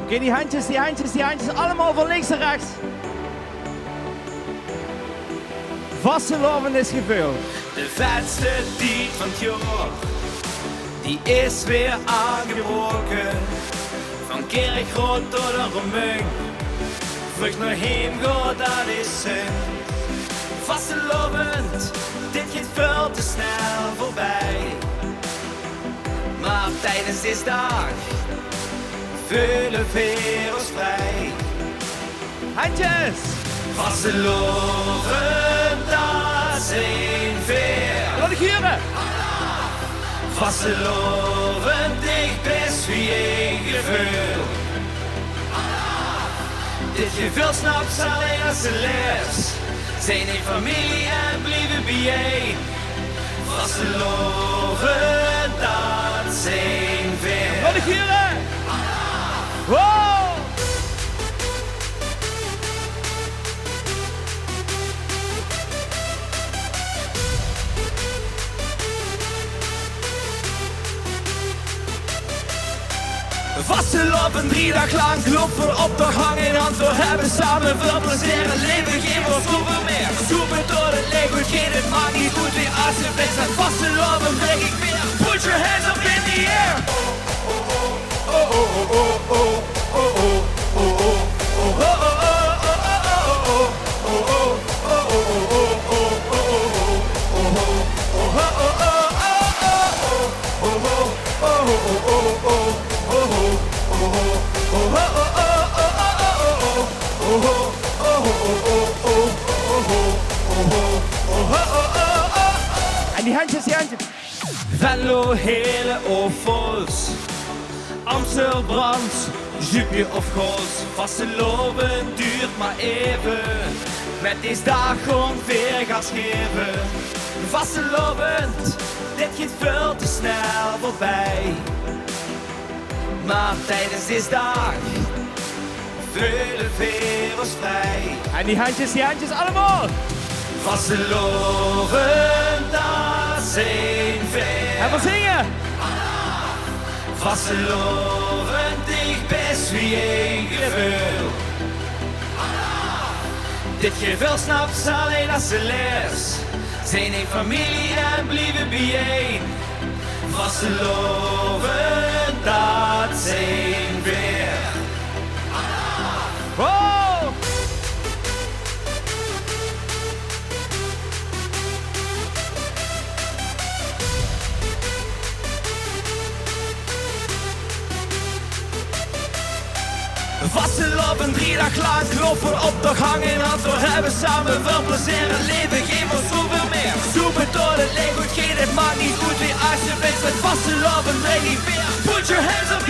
Oké, die handjes, allemaal van links naar rechts. Vastelovend is gevuld. De vetste diet van het jaar, die is weer aangebroken. Van Kerkrood tot de Romung, vlucht naar heem gaat, dat is zin. Vastelovend, dit gaat veel te snel voorbij. Maar tijdens deze dag vullen we ons vrij. Handjes! Vastelovend, dat zijn veer. Laat ik huren! Vastelovend, ik best wie een gevoel. Dit gevoel snapt alleen als ze les. Zijn een familie en blijven bijeen. Vastelovend, dat zijn veer. Laat ik huren! Wow! Vastelovend, 3 dagen lang kloppen op de gang in hand. We hebben samen veel plezier, het leven geven ons zoveel meer. Soepen door het licht, geen het maakt niet goed weer als je bent. En vastelovend breng ik weer. Put your hands up in the air. Oh oh oh oh oh oh oh oh oh oh oh. En die handjes, Venlo, Hele of Vos, Amstel, Brand, Jupje of Goos. Vastelovend duurt maar even, met deze dag ongeveer gas geven. Vastelovend, dit gaat veel te snel voorbij. Maar tijdens deze dag vullen we ons vrij. En die handjes, allemaal! Vastelovend, dat zijn ver. En we zingen! Vastelovend, ik best wie een gevoel. Dit gevoel snapt ze alleen als ze les. Zijn een familie en blijven bijeen. Vastelovend, dat zijn weer. Wow! Vastelovend, 3 dagen lang kloppen op de gang in hand. We hebben samen veel plezier, het leven geeft ons zoveel meer. Soepen door het licht, goed geen, het maakt niet goed weer als je bent. Met vastelovend breng ik weer. Put your hands up.